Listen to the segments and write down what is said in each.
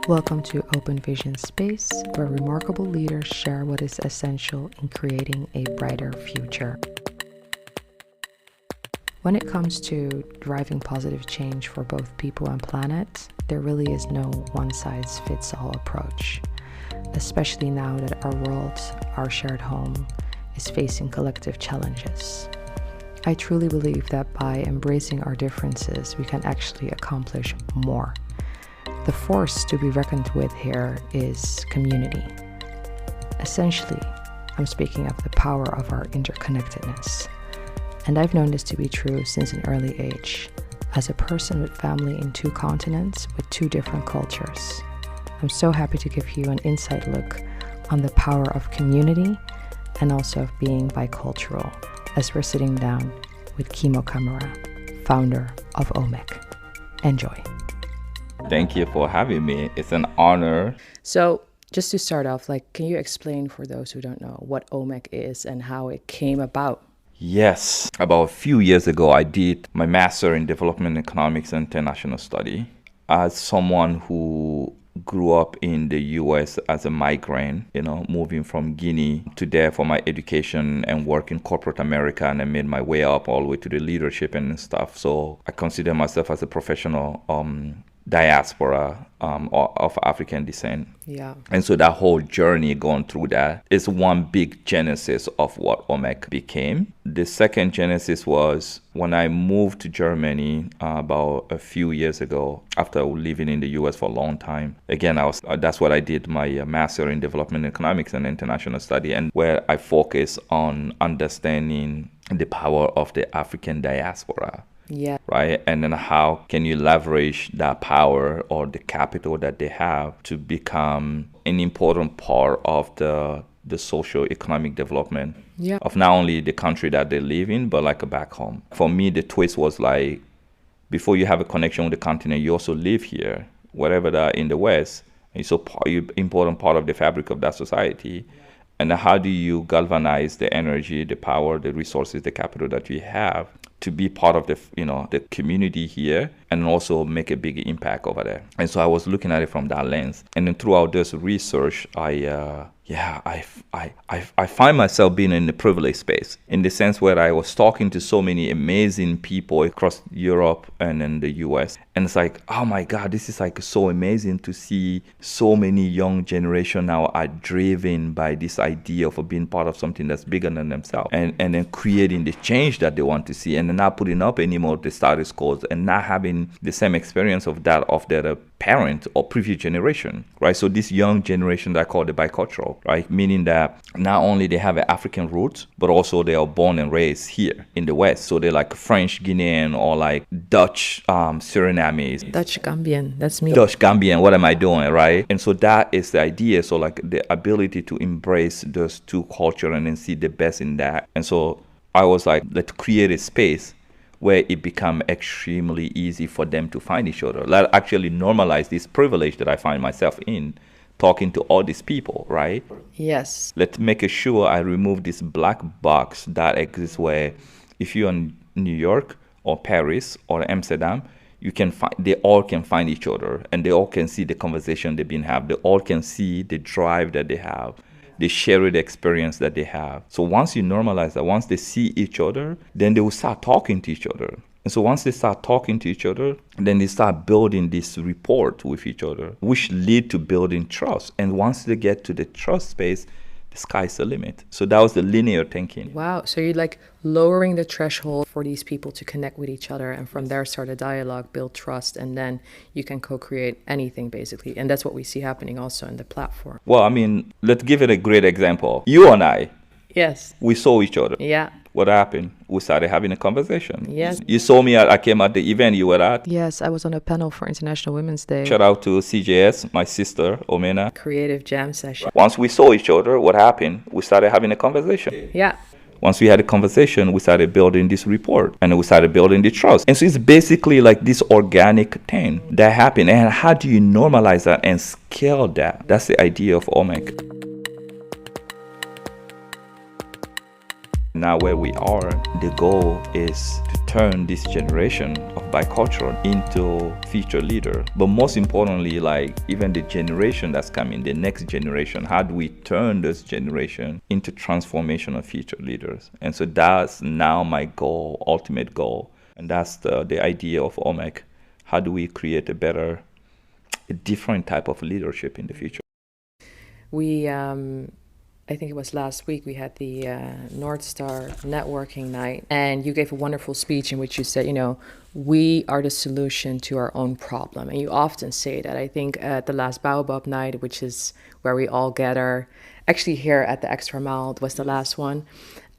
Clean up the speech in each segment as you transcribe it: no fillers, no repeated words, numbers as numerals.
Welcome to Open Vision Space, where remarkable leaders share what is essential in creating a brighter future. When it comes to driving positive change for both people and planet, there really is no one-size-fits-all approach, especially now that our world, our shared home, is facing collective challenges. I truly believe that by embracing our differences, we can actually accomplish more. The force to be reckoned with here is community. Essentially, I'm speaking of the power of our interconnectedness. And I've known this to be true since an early age, as a person with family in 2 continents with 2 different cultures. I'm so happy to give you an inside look on the power of community and also of being bicultural, as we're sitting down with Kemo Camara, founder of Omek. Enjoy. Thank you for having me. It's an honor. So just to start off, can you explain for those who don't know what Omek is and how it came about? Yes. About a few years ago, I did my Master in Development Economics and International Study. As someone who grew up in the U.S. as a migrant, moving from Guinea to there for my education and work in corporate America, and I made my way up all the way to the leadership and stuff. So I consider myself as a professional diaspora of African descent. Yeah. And so that whole journey going through that is one big genesis of what Omek became. The second genesis was when I moved to Germany about a few years ago after living in the US for a long time. Again, that's what I did, my Master in Development Economics and International Study, and where I focus on understanding the power of the African diaspora. Yeah. Right. And then how can you leverage that power or the capital that they have to become an important part of the socio-economic development of not only the country that they live in, but back home. For me, the twist was before you have a connection with the continent, you also live here, wherever that in the West. And so you're an important part of the fabric of that society. And how do you galvanize the energy, the power, the resources, the capital that you have to be part of the community here and also make a big impact over there? And so I was looking at it from that lens. And then throughout this research, I find myself being in the privileged space in the sense where I was talking to so many amazing people across Europe and in the US. And it's oh my God, this is so amazing to see so many young generation now are driven by this idea of being part of something that's bigger than themselves and then creating the change that they want to see, and then not putting up anymore the status quo and not having the same experience of that of their parent or previous generation, right? So this young generation that I call the bicultural, right? Meaning that not only they have an African roots, but also they are born and raised here in the West. So they're French Guinean or Dutch Surinamese. Dutch Gambian, that's me. Dutch Gambian, what am I doing, right? And so that is the idea. So the ability to embrace those 2 cultures and then see the best in that. And so I was let's create a space where it become extremely easy for them to find each other. Let's actually normalize this privilege that I find myself in, talking to all these people, right? Yes. Let's make sure I remove this black box that exists where if you're in New York or Paris or Amsterdam, they all can find each other and they all can see the conversation they've been having. They all can see the drive that they have, the shared experience that they have. So once you normalize that, once they see each other, then they will start talking to each other. And so once they start talking to each other, then they start building this rapport with each other, which lead to building trust. And once they get to the trust space, the sky's the limit. So that was the linear thinking. Wow. So you're lowering the threshold for these people to connect with each other and from there start a dialogue, build trust, and then you can co-create anything basically. And that's what we see happening also in the platform. Well, let's give it a great example. You and I. Yes. We saw each other. Yeah. What happened? We started having a conversation. Yes. You saw me, I came at the event you were at. Yes, I was on a panel for International Women's Day. Shout out to CJS, my sister, Omena. Creative jam session. Once we saw each other, what happened? We started having a conversation. Yeah. Once we had a conversation, we started building this rapport and we started building the trust. And so it's basically this organic thing that happened. And how do you normalize that and scale that? That's the idea of Omek. Now where we are, the goal is to turn this generation of bicultural into future leader. But most importantly, like even the generation that's coming, the next generation, how do we turn this generation into transformational future leaders? And so that's now my goal, ultimate goal. And that's the idea of Omek. How do we create a different type of leadership in the future? We, I think it was last week, we had the North Star networking night, and you gave a wonderful speech in which you said, we are the solution to our own problem. And you often say that. I think at the last Baobab night, which is where we all gather, actually here at the Extra Mile was the last one.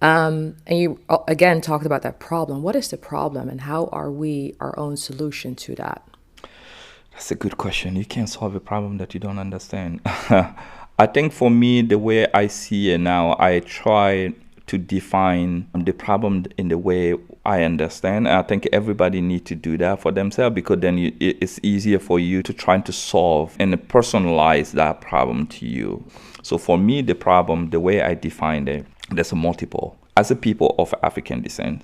And you again talked about that problem. What is the problem, and how are we our own solution to that? That's a good question. You can't solve a problem that you don't understand. I think for me, the way I see it now, I try to define the problem in the way I understand. I think everybody needs to do that for themselves, because then it's easier for you to try to solve and personalize that problem to you. So for me, the problem, the way I define it, there's a multiple. As a people of African descent,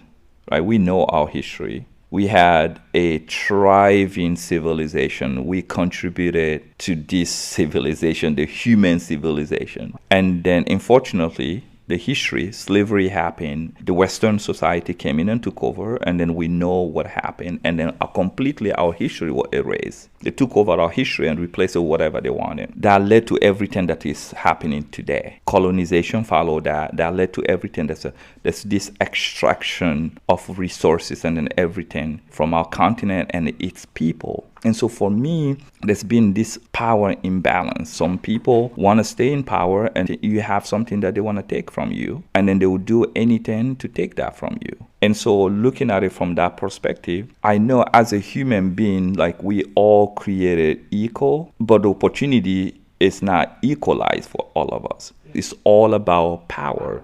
right, we know our history. We had a thriving civilization. We contributed to this civilization, the human civilization. And then, unfortunately, the history, slavery happened, the Western society came in and took over, and then we know what happened, and then completely our history was erased. They took over our history and replaced it with whatever they wanted. That led to everything that is happening today. Colonization followed that. That led to everything. There's this extraction of resources and then everything from our continent and its people. And so for me, there's been this power imbalance. Some people want to stay in power, and you have something that they want to take from you, and then they will do anything to take that from you. And so looking at it from that perspective, I know as a human being, like we all created equal, but the opportunity is not equalized for all of us. It's all about power.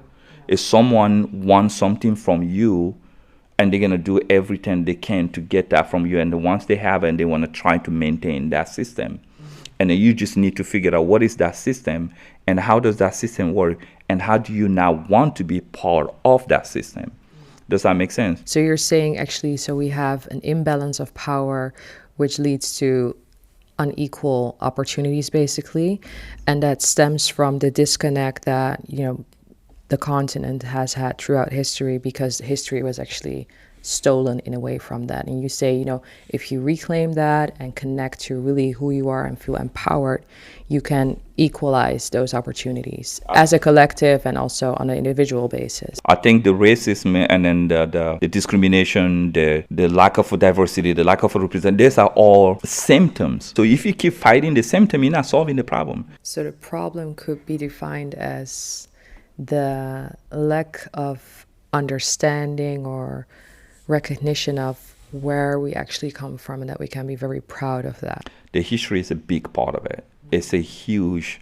If someone wants something from you, and they're going to do everything they can to get that from you. And once they have it, and they want to try to maintain that system. And then you just need to figure out what is that system, and how does that system work, and how do you now want to be part of that system? Does that make sense? So you're saying actually, so we have an imbalance of power, which leads to unequal opportunities, basically. And that stems from the disconnect that, the continent has had throughout history, because history was actually stolen in a way from that. And you say, if you reclaim that and connect to really who you are and feel empowered, you can equalize those opportunities as a collective and also on an individual basis. I think the racism and then the discrimination, the lack of diversity, the lack of representation, these are all symptoms. So if you keep fighting the symptom, you're not solving the problem. So the problem could be defined as the lack of understanding or recognition of where we actually come from, and that we can be very proud of that. The history is a big part of it. It's a huge,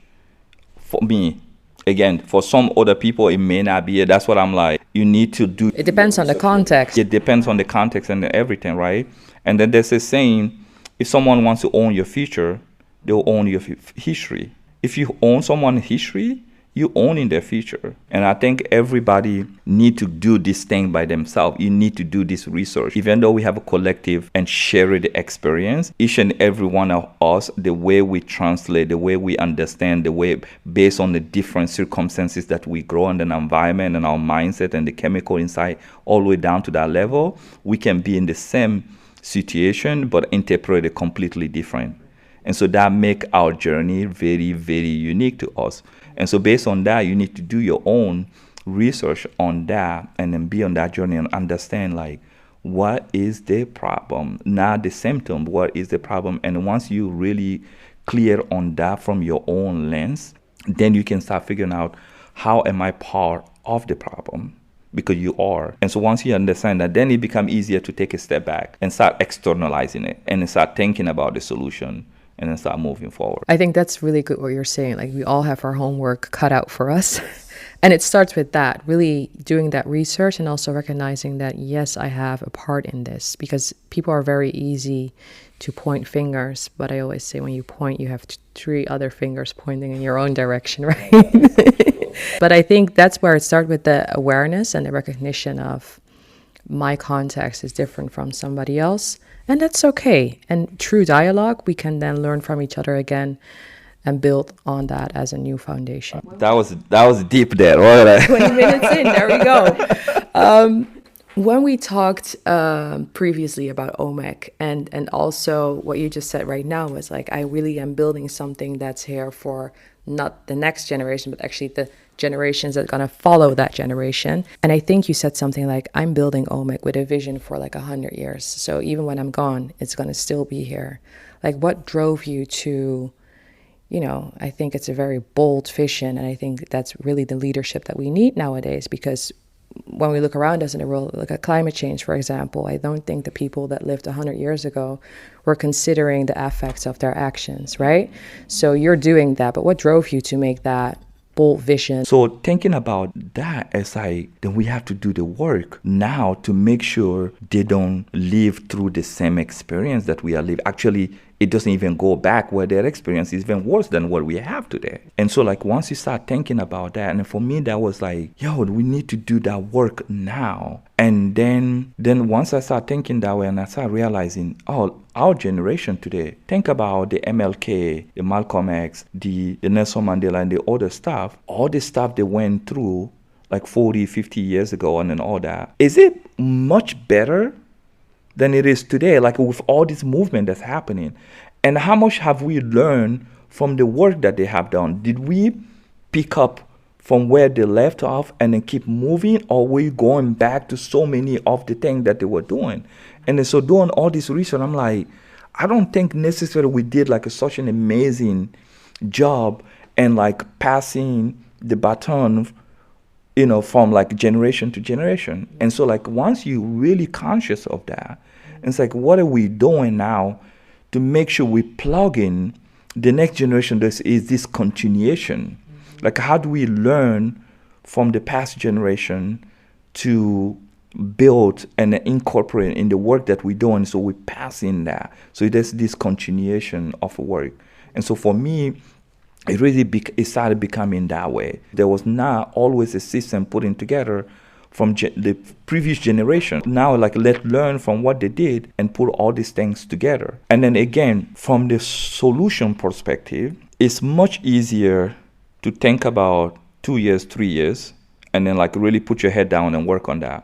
for me, again, for some other people, it may not be it. That's what I'm like. You need to do. It depends on the context. It depends on the context and everything, right? And then there's a saying, if someone wants to own your future, they'll own your history. If you own someone's history, you owning their future. And I think everybody need to do this thing by themselves. You need to do this research. Even though we have a collective and shared experience, each and every one of us, the way we translate, the way we understand, the way based on the different circumstances that we grow in the environment and our mindset and the chemical inside, all the way down to that level, we can be in the same situation but interpret it completely different. And so that make our journey very, very unique to us. And so based on that, you need to do your own research on that and then be on that journey and understand, like, what is the problem? Not the symptom, what is the problem? And once you really clear on that from your own lens, then you can start figuring out, how am I part of the problem? Because you are. And so once you understand that, then it becomes easier to take a step back and start externalizing it and start thinking about the solution, and then start moving forward. I think that's really good what you're saying. Like, we all have our homework cut out for us. And it starts with that, really doing that research and also recognizing that, yes, I have a part in this, because people are very easy to point fingers. But I always say, when you point, you have 3 other fingers pointing in your own direction, right? But I think that's where it starts, with the awareness and the recognition of my context is different from somebody else, and that's okay. And through dialogue, we can then learn from each other again and build on that as a new foundation. That was deep there, right? 20 minutes in, there we go. When we talked previously about Omek, and also what you just said right now was like, I really am building something that's here for not the next generation, but actually the generations that are going to follow that generation. And I think you said something like, I'm building Omek with a vision for like 100 years. So even when I'm gone, it's going to still be here. Like, what drove you to, I think it's a very bold vision. And I think that's really the leadership that we need nowadays, because when we look around us in the world, look at climate change, for example, I don't think the people that lived 100 years ago were considering the effects of their actions, right? So you're doing that, but what drove you to make that bold vision? So thinking about that, then we have to do the work now to make sure they don't live through the same experience that we are living. Actually, it doesn't even go back where their experience is even worse than what we have today. And so like once you start thinking about that, and for me that was like, we need to do that work now. And then once I start thinking that way and I start realizing, our generation today, think about the MLK, the Malcolm X, the Nelson Mandela and the other stuff, all the stuff they went through like 40, 50 years ago and all that. Is it much better than it is today, like with all this movement that's happening? And how much have we learned from the work that they have done? Did we pick up from where they left off and then keep moving, or were we going back to so many of the things that they were doing? And then so doing all this research, I'm like, I don't think necessarily we did like such an amazing job and like passing the baton from like generation to generation. And so like once you're really conscious of that, it's like, what are we doing now to make sure we plug in the next generation? This is this continuation. Like, how do we learn from the past generation to build and incorporate in the work that we're doing, so we pass in that? So there's this continuation of work. And so for me, it really it started becoming that way. There was not always a system putting together from the previous generation. Now, like, let's learn from what they did and put all these things together. And then again, from the solution perspective, it's much easier to think about 2 years, 3 years, and then like really put your head down and work on that.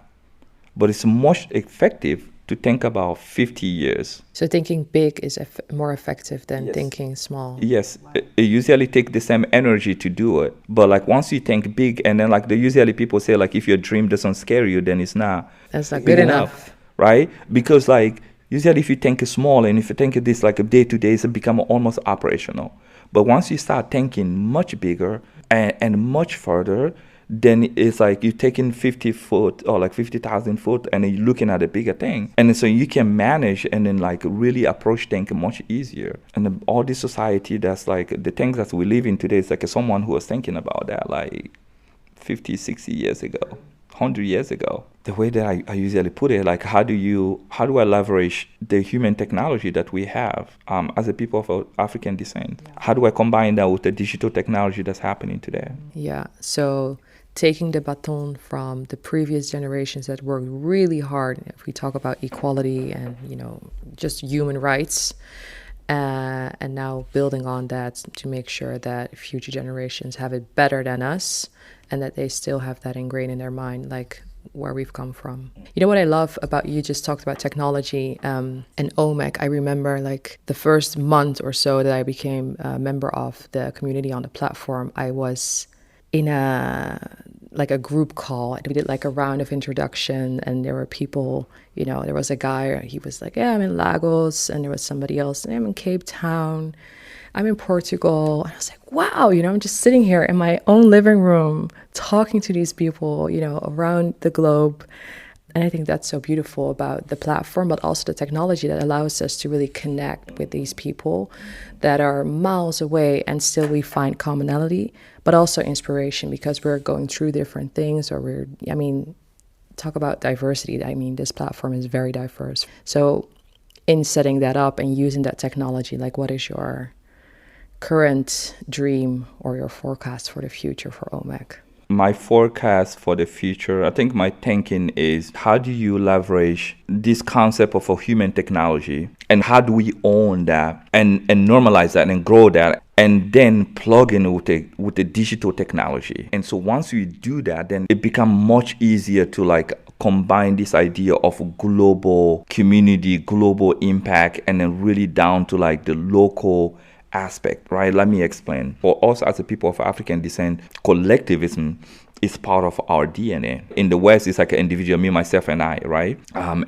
But it's much effective to think about 50 years. So thinking big is more effective than thinking small. Yes, it usually takes the same energy to do it. But like once you think big, and then like usually people say like if your dream doesn't scare you, then it's not. That's not good enough. Right? Because like usually if you think small and if you think this like a day to day, it's become almost operational. But once you start thinking much bigger and much further, then it's like you're taking 50 foot or like 50,000 foot and then you're looking at a bigger thing. And so you can manage and then like really approach things much easier. And all this society that's like the things that we live in today is like someone who was thinking about that like 50, 60 years ago, 100 years ago. The way that I usually put it, like how do I leverage the human technology that we have as a people of African descent? How do I combine that with the digital technology that's happening today? Yeah, so taking the baton from the previous generations that worked really hard, if we talk about equality and just human rights, and now building on that to make sure that future generations have it better than us and that they still have that ingrained in their mind, like where we've come from. What I love about, you just talked about technology and Omek. I remember like the first month or so that I became a member of the community on the platform, I was in a group call. We did like a round of introduction, and there were people, there was a guy, he was like, yeah, I'm in Lagos, and there was somebody else, I'm in Cape Town, I'm in Portugal. And I was like, wow, I'm just sitting here in my own living room talking to these people, around the globe. And I think that's so beautiful about the platform, but also the technology that allows us to really connect with these people that are miles away, and still we find commonality, but also inspiration because we're going through different things, or talk about diversity. This platform is very diverse. So in setting that up and using that technology, like what is your current dream or your forecast for the future for Omek? my forecast for the future, I think my thinking is, how do you leverage this concept of a human technology, and how do we own that and normalize that and grow that, and then plug in with the digital technology. And so once we do that, then it becomes much easier to like combine this idea of global community, global impact, and then really down to like the local aspect, right? Let me explain. For us as a people of African descent, collectivism is part of our DNA. In the West, it's like an individual, me, myself, and I, right?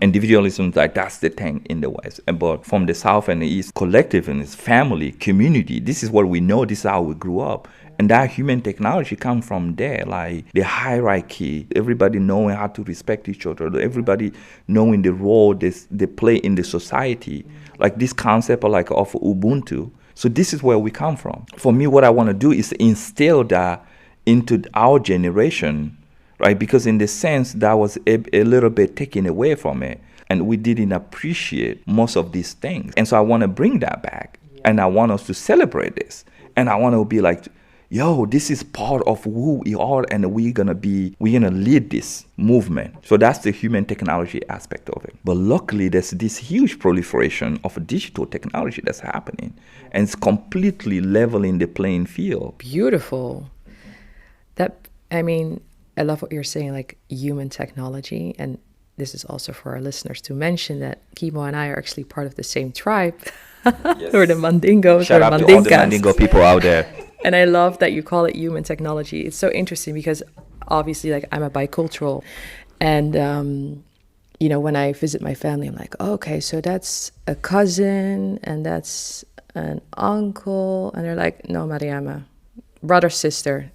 Individualism, like that's the thing in the West. But from the South and the East, collectivism is family, community. This is what we know. This is how we grew up. And that human technology comes from there, like the hierarchy, everybody knowing how to respect each other, everybody knowing the role they play in the society, like this concept of Ubuntu. So this is where we come from. For me, what I want to do is instill that into our generation, right? Because in the sense that was a little bit taken away from it, and we didn't appreciate most of these things. And so I want to bring that back, and I want us to celebrate this. And I want to be like, yo, this is part of who we are, and we're gonna lead this movement. So that's the human technology aspect of it. But luckily, there's this huge proliferation of digital technology that's happening, and it's completely leveling the playing field. Beautiful. I love what you're saying, like human technology. And this is also for our listeners to mention that Kemo and I are actually part of the same tribe. Yes. Or the Mandingos. Shout out to all the Mandingo people out there. And I love that you call it human technology. It's so interesting because obviously, like, I'm a bicultural. And, when I visit my family, I'm like, oh, okay, so that's a cousin and that's an uncle. And they're like, no, Mariama, brother, sister,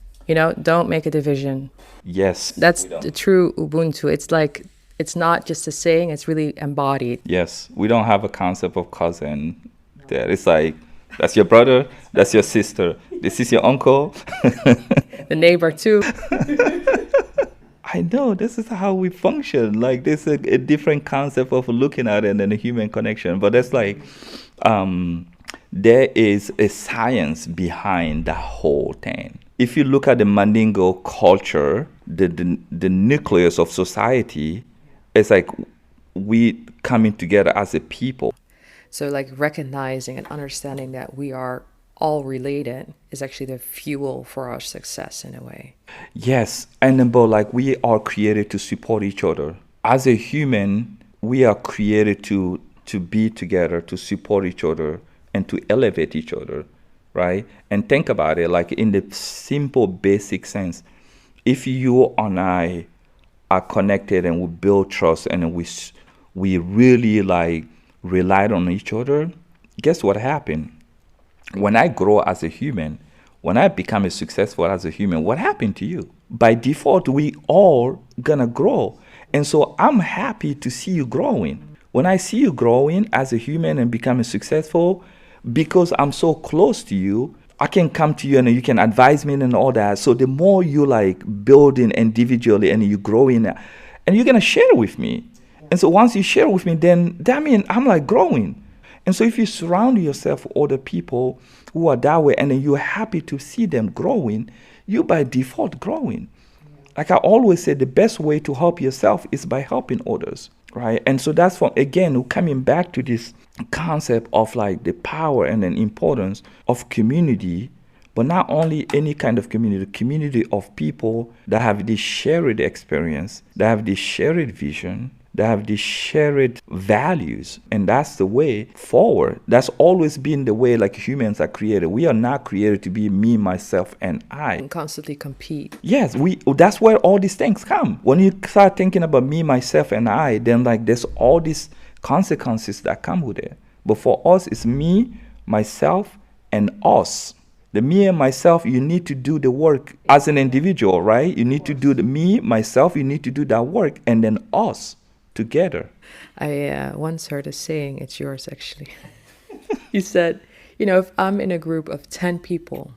don't make a division. Yes. That's the true Ubuntu. It's like, it's not just a saying, it's really embodied. Yes. We don't have a concept of cousin there. It's like, that's your brother, that's your sister, this is your uncle. The neighbor too. I know, this is how we function. Like, there's a different concept of looking at it and a human connection. But that's like, there is a science behind the whole thing. If you look at the Mandingo culture, the nucleus of society, it's like we coming together as a people. So like recognizing and understanding that we are all related is actually the fuel for our success in a way. Yes, and but like we are created to support each other. As a human, we are created to be together, to support each other, and to elevate each other, right? And think about it, like in the simple, basic sense, if you and I are connected and we build trust and we really like relied on each other, guess what happened? When I grow as a human, when I become a successful as a human, what happened to you? By default, we all gonna grow. And so I'm happy to see you growing. When I see you growing as a human and becoming successful, because I'm so close to you, I can come to you and you can advise me and all that. So the more you like building individually and you growing, and you're gonna share with me. And so once you share with me, then that means I'm like growing. And so if you surround yourself with other people who are that way and then you're happy to see them growing, you by default growing. Like I always say, the best way to help yourself is by helping others, right? And so that's again, coming back to this concept of like the power and the importance of community, but not only any kind of community of people that have this shared experience, that have this shared vision, that have these shared values, and that's the way forward. That's always been the way like humans are created. We are not created to be me, myself, and I. And constantly compete. Yes, that's where all these things come. When you start thinking about me, myself, and I, then like there's all these consequences that come with it. But for us, it's me, myself, and us. The me and myself, you need to do the work as an individual, right? You need to do the me, myself, you need to do that work, and then us together. I once heard a saying, it's yours actually. You said, if I'm in a group of 10 people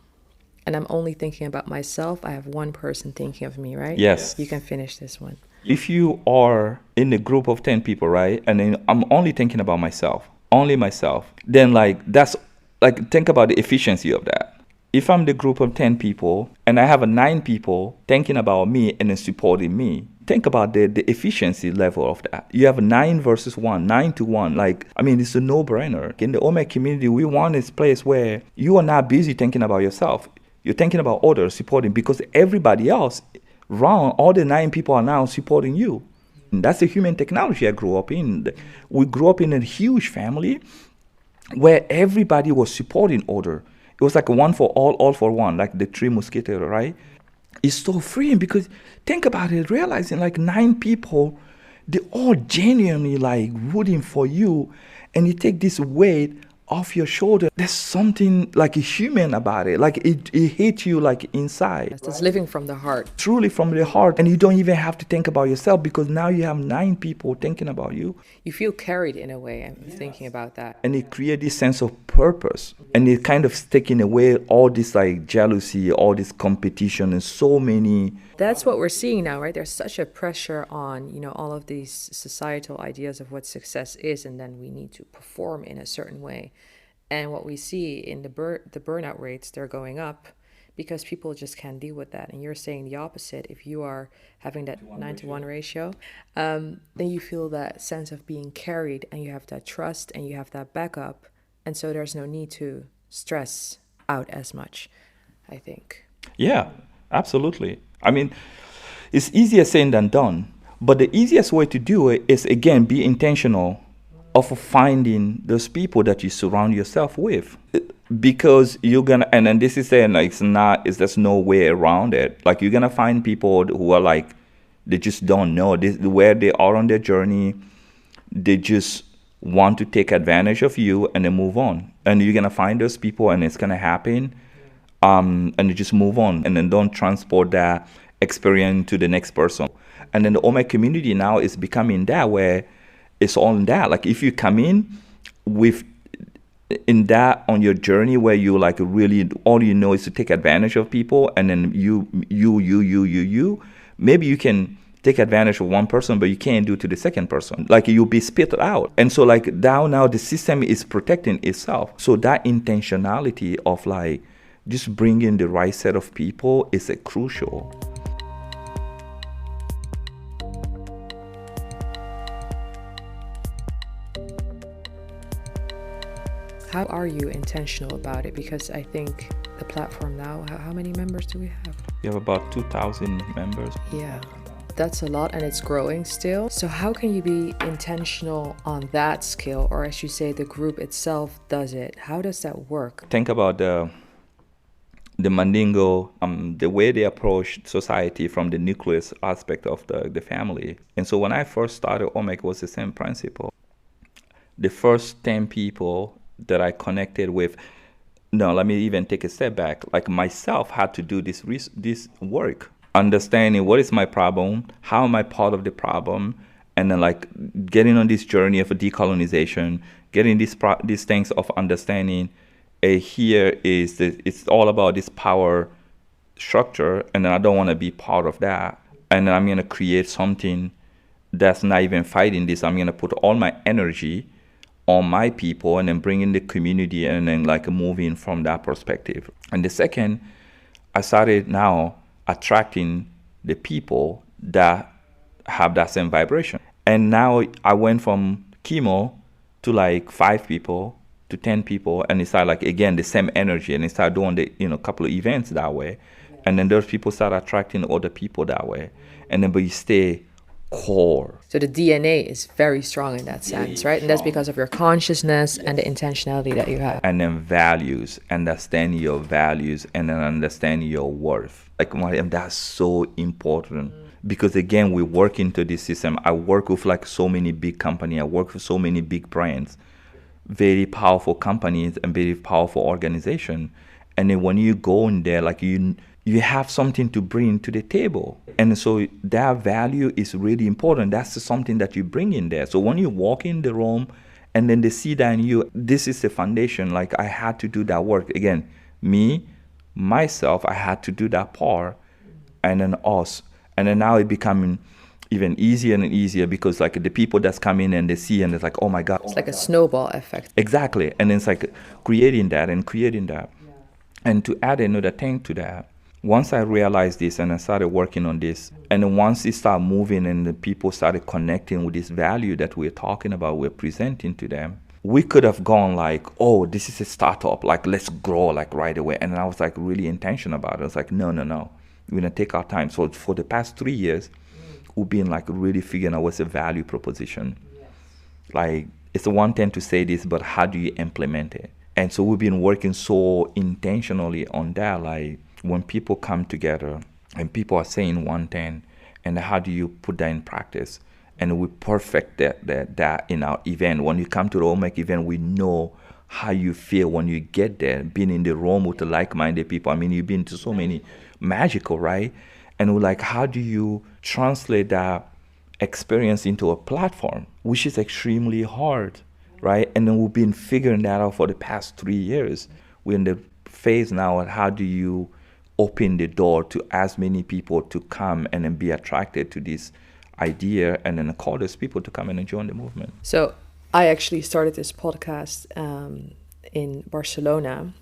and I'm only thinking about myself, I have one person thinking of me, right? Yes. You can finish this one. If you are in a group of 10 people, right, and then I'm only thinking about myself, only myself, then like that's like, think about the efficiency of that. If I'm the group of 10 people and I have a 9 people thinking about me and then supporting me, think about the efficiency level of that. You have 9 versus 1, 9 to 1. Like, I mean, it's a no-brainer. In the Omek community, we want this place where you are not busy thinking about yourself. You're thinking about others, supporting, because everybody else around, all the 9 people are now supporting you. And that's the human technology I grew up in. We grew up in a huge family where everybody was supporting other. It was like a one for all for one, like the Three Musketeers, right? It's so freeing because think about it, realizing like 9 people, they all genuinely like rooting for you, and you take this weight off your shoulder. There's something like human about it. Like it hits you like inside. It's living from the heart. Truly from the heart. And you don't even have to think about yourself because now you have 9 people thinking about you. You feel carried in a way. I'm thinking about that. And it creates this sense of purpose. And it kind of taking away all this like jealousy, all this competition, and so many. That's what we're seeing now, right? There's such a pressure on, all of these societal ideas of what success is, and then we need to perform in a certain way. And what we see in the burnout rates, they're going up because people just can't deal with that. And you're saying the opposite. If you are having that 9-to-1 ratio, then you feel that sense of being carried, and you have that trust, and you have that backup. And so there's no need to stress out as much, I think. Yeah, absolutely. I mean, it's easier said than done. But the easiest way to do it is, again, be intentional of finding those people that you surround yourself with, because you're gonna, and then this is saying like there's no way around it. Like you're gonna find people who are like, they just don't know where they are on their journey. They just want to take advantage of you and then move on. And you're gonna find those people, and it's gonna happen. And you just move on, and then don't transport that experience to the next person. And then the Omek community now is becoming that where it's all in that. Like if you come in with in that on your journey where you like really all you know is to take advantage of people, and then you, maybe you can take advantage of one person, but you can't do it to the second person. Like you'll be spit out. And so like now the system is protecting itself. So that intentionality of like just bringing the right set of people is a crucial. How are you intentional about it? Because I think the platform now, how many members do we have? We have about 2,000 members. Yeah, that's a lot, and it's growing still. So how can you be intentional on that scale? Or as you say, the group itself does it. How does that work? Think about the Mandingo, the way they approach society from the nucleus aspect of the family. And so when I first started Omek, it was the same principle. The first 10 people that I connected with, no, let me even take a step back. Like myself had to do this work, understanding what is my problem, how am I part of the problem, and then like getting on this journey of decolonization, getting these things of understanding. Here is it's all about this power structure, and then I don't want to be part of that. And then I'm gonna create something that's not even fighting this. I'm gonna put all my energy on my people, and then bring in the community, and then like moving from that perspective. And the second, I started now attracting the people that have that same vibration. And now I went from Kemo to like 5 people to 10 people, and it started like again the same energy, and it started doing the couple of events that way, and then those people start attracting other people that way, and then but you stay core. So the DNA is very strong in that sense, right? And that's because of your consciousness and the intentionality that you have. And then values, understanding your values, and then understanding your worth. Like Mariam, that's so important. Because again, we work into this system. I work with like so many big companies. I work with so many big brands, very powerful companies and very powerful organization. And then when you go in there, like you have something to bring to the table. And so that value is really important. That's something that you bring in there. So when you walk in the room and then they see that in you, this is the foundation. Like I had to do that work. Again, myself, I had to do that part, and then us. And then now it becoming even easier and easier, because like the people that's coming and they see and it's like, oh my God. It's like a snowball effect. Exactly. And then it's like creating that. And to add another thing to that, once I realized this and I started working on this, and then once it started moving and the people started connecting with this value that we're talking about, we're presenting to them, we could have gone like, oh, this is a startup, like let's grow like right away. And I was like really intentional about it. I was like, no. We're gonna take our time. So for the past 3 years, we've been like really figuring out what's a value proposition. Yes. Like it's one thing to say this, but how do you implement it? And so we've been working so intentionally on that, like when people come together and people are saying one thing, and how do you put that in practice? And we perfect that in our event. When you come to the Omek event, we know how you feel when you get there, being in the room with the like-minded people. I mean, you've been to so many magical, right? And we're like, how do you translate that experience into a platform, which is extremely hard, right? And then we've been figuring that out for the past 3 years. We're in the phase now of how do you open the door to as many people to come and then be attracted to this idea, and then call those people to come in and join the movement. So I actually started this podcast in Barcelona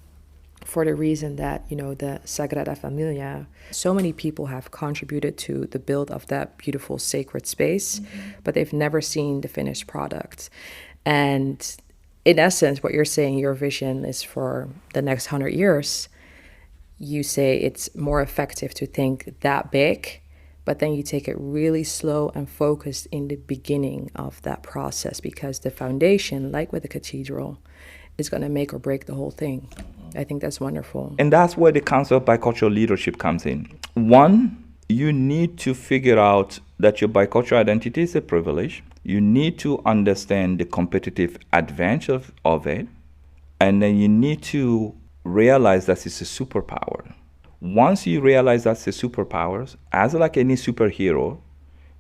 for the reason that, you know, the Sagrada Familia, so many people have contributed to the build of that beautiful sacred space, but they've never seen the finished product. And in essence, what you're saying, your vision is for the next 100 years. You say it's more effective to think that big, but then you take it really slow and focused in the beginning of that process, because the foundation, like with the cathedral, is going to make or break the whole thing. I think that's wonderful. And that's where the concept of bicultural leadership comes in. One, you need to figure out that your bicultural identity is a privilege. You need to understand the competitive advantage of it. And then you need to realize that it's a superpower. Once you realize that's a superpower, as like any superhero,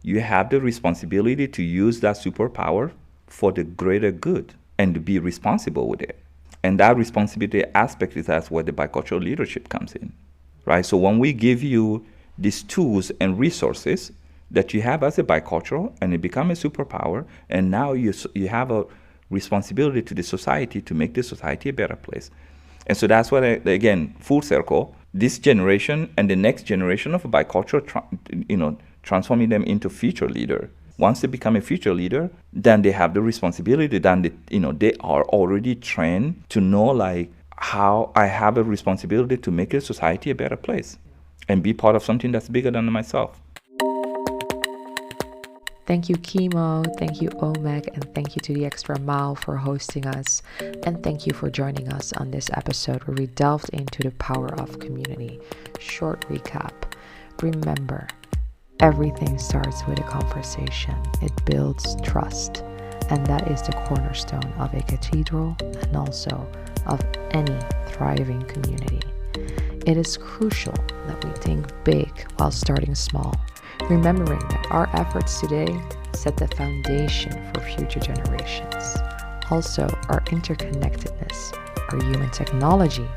you have the responsibility to use that superpower for the greater good and to be responsible with it. And that responsibility aspect is that's where the bicultural leadership comes in, right? So when we give you these tools and resources that you have as a bicultural, and it become a superpower, and now you have a responsibility to the society to make the society a better place. And so that's what, again, full circle, this generation and the next generation of bicultural, transforming them into future leader. Once they become a future leader, then they have the responsibility, then they are already trained to know like how I have a responsibility to make a society a better place and be part of something that's bigger than myself. Thank you, Kemo. Thank you, Omek. And thank you to The Extra Mile for hosting us. And thank you for joining us on this episode where we delved into the power of community. Short recap. Remember, everything starts with a conversation. It builds trust. And that is the cornerstone of a cathedral and also of any thriving community. It is crucial that we think big while starting small, remembering that our efforts today set the foundation for future generations. Also, our interconnectedness, our human technology,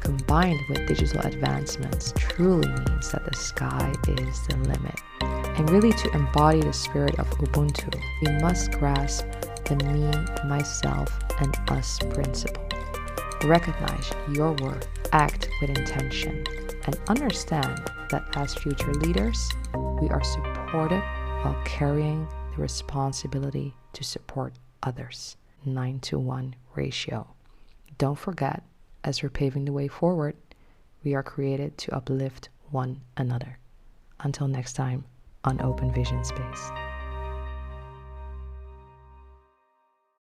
combined with digital advancements, truly means that the sky is the limit. And really, to embody the spirit of Ubuntu, we must grasp the me, myself, and us principle. Recognize your worth, act with intention, and understand that as future leaders, we are supported while carrying the responsibility to support others. 9-to-1 ratio. Don't forget, as we're paving the way forward, we are created to uplift one another. Until next time on Open Vision Space.